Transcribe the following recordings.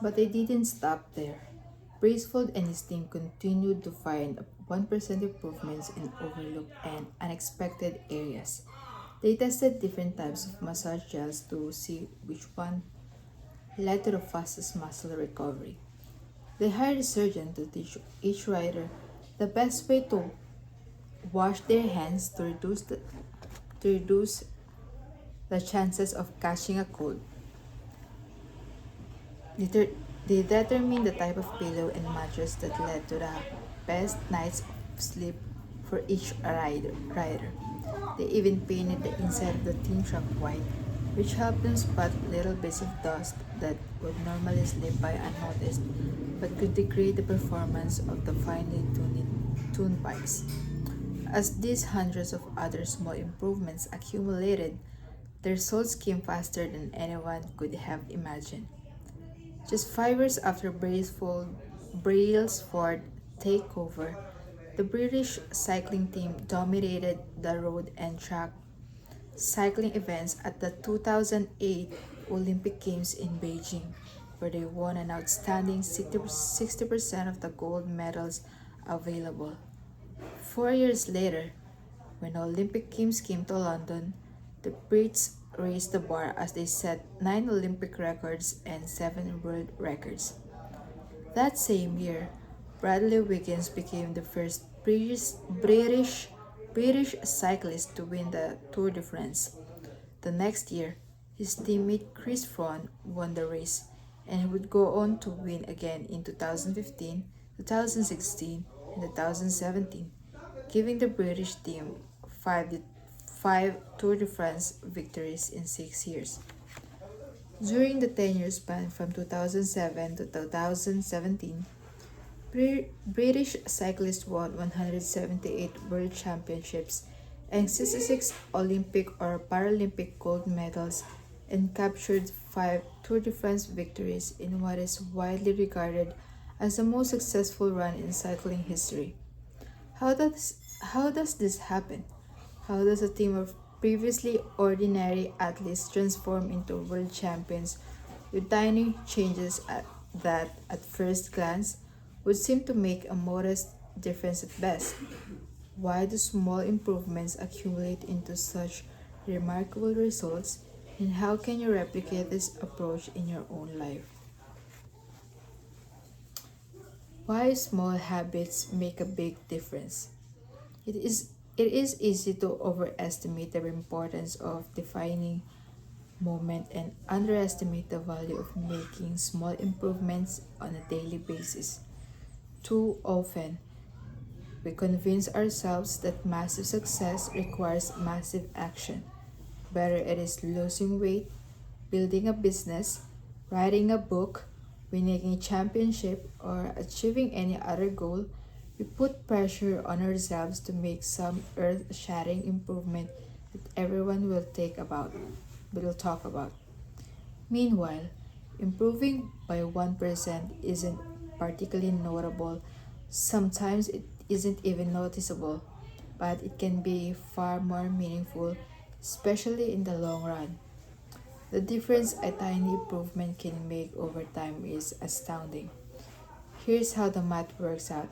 But they didn't stop there. Bracefold and his team continued to find 1% improvements in overlooked and unexpected areas. They tested different types of massage gels to see which one led to the fastest muscle recovery. They hired a surgeon to teach each rider the best way to wash their hands to reduce the chances of catching a cold. They they determined the type of pillow and mattress that led to the best nights of sleep for each rider. They even painted the inside of the team truck white, which helped them spot little bits of dust that would normally slip by unnoticed but could degrade the performance of the finely tuned bikes. As these hundreds of other small improvements accumulated, the results came faster than anyone could have imagined. Just 5 years after Brailsford takeover, the British cycling team dominated the road and track cycling events at the 2008 Olympic Games in Beijing, where they won an outstanding 60% of the gold medals available. 4 years later, when the Olympic Games came to London, the Brits raised the bar as they set 9 Olympic records and 7 world records. That same year, Bradley Wiggins became the first British cyclist to win the Tour de France. The next year, his teammate Chris Froome won the race, and he would go on to win again in 2015, 2016, and 2017, giving the British team five Tour de France victories in 6 years. During the 10-year span from 2007 to 2017, British cyclists won 178 World Championships and 66 Olympic or Paralympic gold medals and captured 5 Tour de France victories in what is widely regarded as the most successful run in cycling history. How does this happen? How does a team of previously ordinary athletes transform into world champions with tiny changes that, at first glance, would seem to make a modest difference at best? Why do small improvements accumulate into such remarkable results, and how can you replicate this approach in your own life? Why small habits make a big difference? It is easy to overestimate the importance of defining moment and underestimate the value of making small improvements on a daily basis. Too often, we convince ourselves that massive success requires massive action. Whether it is losing weight, building a business, writing a book, winning a championship, or achieving any other goal, we put pressure on ourselves to make some earth-shattering improvement that everyone will talk about. Meanwhile, improving by 1% isn't particularly notable. Sometimes it isn't even noticeable, but it can be far more meaningful, especially in the long run. The difference a tiny improvement can make over time is astounding. Here's how the math works out.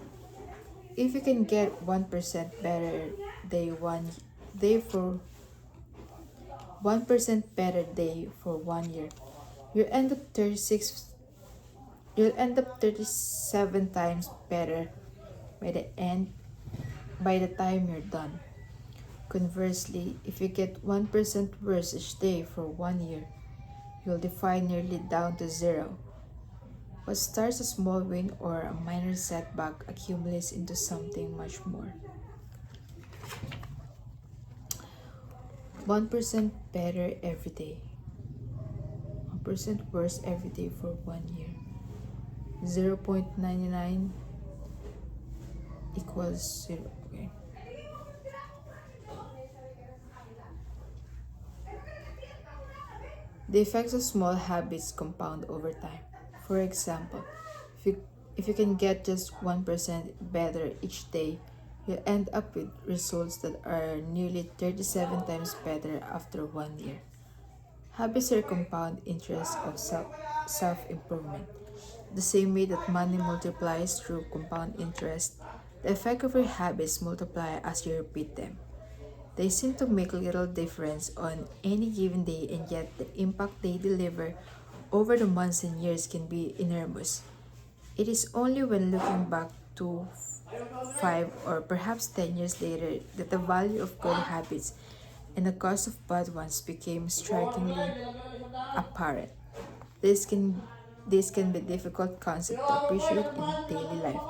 If you can get 1% better day for 1% better day for 1 year, you end up 36 you'll end up 37 times better by the end by the time you're done. Conversely, if you get 1% worse each day for 1 year, you'll define nearly down to zero. What starts a small win or a minor setback accumulates into something much more. 1% better every day, 1% worse every day for 1 year. 0.99 equals 0. Okay. The effects of small habits compound over time. For example, if you, if you can get just 1% better each day, you end up with results that are nearly 37 times better after 1 year. Habits are compound interest of self improvement. The same way that money multiplies through compound interest, the effect of your habits multiply as you repeat them. They seem to make little difference on any given day, and yet the impact they deliver over the months and years can be enormous. It is only when looking back to 5 or perhaps 10 years later that the value of good habits and the cost of bad ones became strikingly apparent. This can this can be a difficult concept to appreciate in daily life.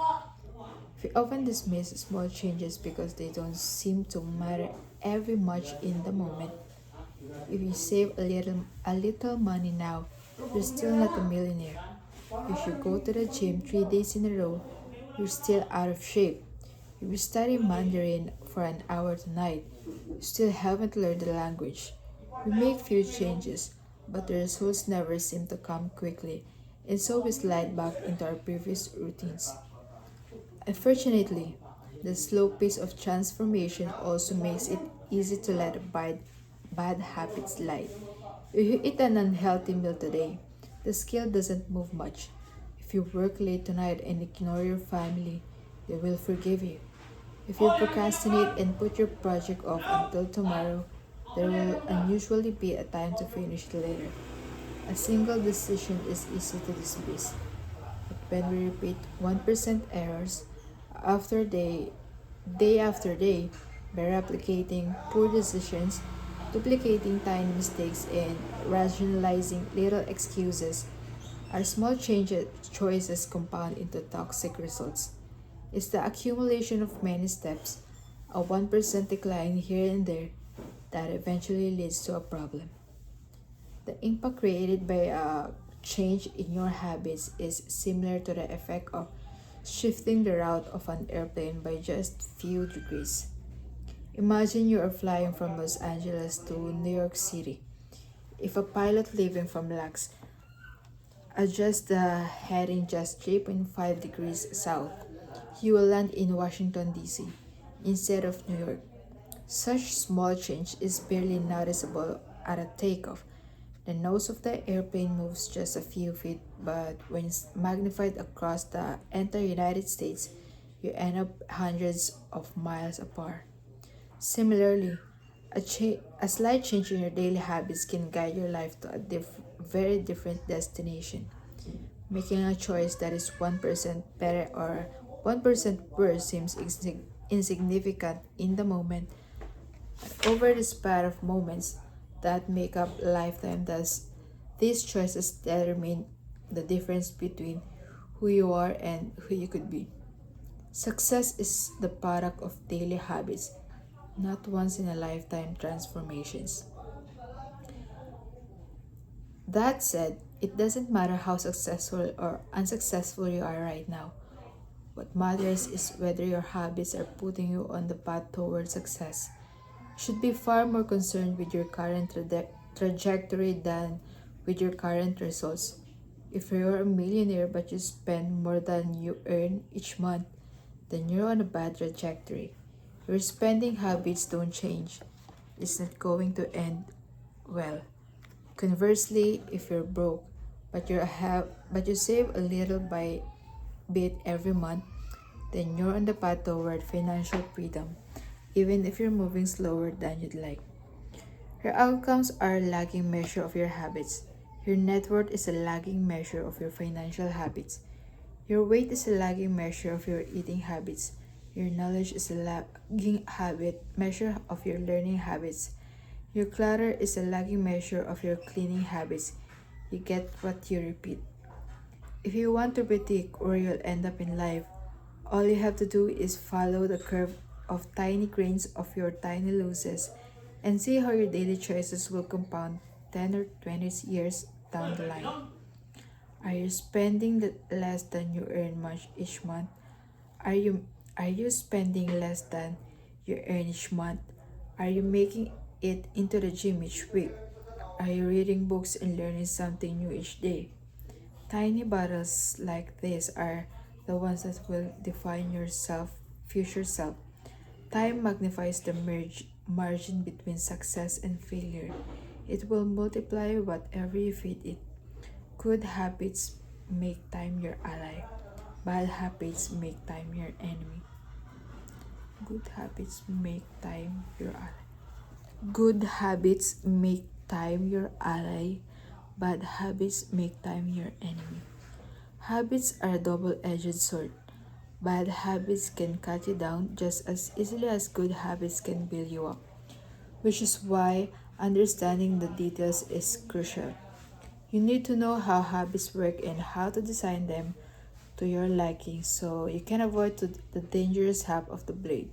We often dismiss small changes because they don't seem to matter every much in the moment. If you save a little money now, you're still not a millionaire. If you go to the gym 3 days in a row, you're still out of shape. If you study Mandarin for an hour tonight, you still haven't learned the language. We make few changes, but the results never seem to come quickly, and so we slide back into our previous routines. Unfortunately, the slow pace of transformation also makes it easy to let bad habits slide. If you eat an unhealthy meal today, the scale doesn't move much. If you work late tonight and ignore your family, they will forgive you. If you procrastinate and put your project off until tomorrow, there will unusually be a time to finish it later. A single decision is easy to dismiss, but when we repeat 1% errors after day after day, by replicating poor decisions, duplicating tiny mistakes, and rationalizing little excuses, our small choices compound into toxic results. It's the accumulation of many steps, a 1% decline here and there, that eventually leads to a problem. The impact created by a change in your habits is similar to the effect of shifting the route of an airplane by just few degrees. Imagine you are flying from Los Angeles to New York City. If a pilot leaving from LAX adjusts the heading just 3.5 degrees south, you will land in Washington, D.C. instead of New York. Such small change is barely noticeable at a takeoff. The nose of the airplane moves just a few feet, but when it's magnified across the entire United States, you end up hundreds of miles apart. Similarly, a slight change in your daily habits can guide your life to a very different destination. Making a choice that is 1% better or 1% worse seems insignificant in the moment, but over the span of moments that make up a lifetime, thus, these choices determine the difference between who you are and who you could be. Success is the product of daily habits, not once in a lifetime transformations. That said, it doesn't matter how successful or unsuccessful you are right now. What matters is whether your habits are putting you on the path toward success. You should be far more concerned with your current trajectory than with your current results. If you're a millionaire but you spend more than you earn each month, then you're on a bad trajectory. Your spending habits don't change. It's not going to end well. Conversely, if you're broke but you save a little by bit every month, then you're on the path toward financial freedom, even if you're moving slower than you'd like. Your outcomes are a lagging measure of your habits. Your net worth is a lagging measure of your financial habits. Your weight is a lagging measure of your eating habits. Your knowledge is a lagging habit measure of your learning habits. Your clutter is a lagging measure of your cleaning habits. You get what you repeat. If you want to predict where you'll end up in life, all you have to do is follow the curve of tiny grains of your tiny losses and see how your daily choices will compound 10 or 20 years down the line. Are you spending less than you earn much each month? Are you are you spending less than you earn each month? Are you making it into the gym each week? Are you reading books and learning something new each day? Tiny battles like this are the ones that will define your future self. Time magnifies the margin between success and failure. It will multiply whatever you feed it. Good habits make time your ally. Bad habits make time your enemy. Good habits make time your ally. Good habits make time your ally. Bad habits make time your enemy. Habits are a double-edged sword. Bad habits can cut you down just as easily as good habits can build you up, which is why understanding the details is crucial. You need to know how habits work and how to design them to your liking so you can avoid the dangerous half of the blade.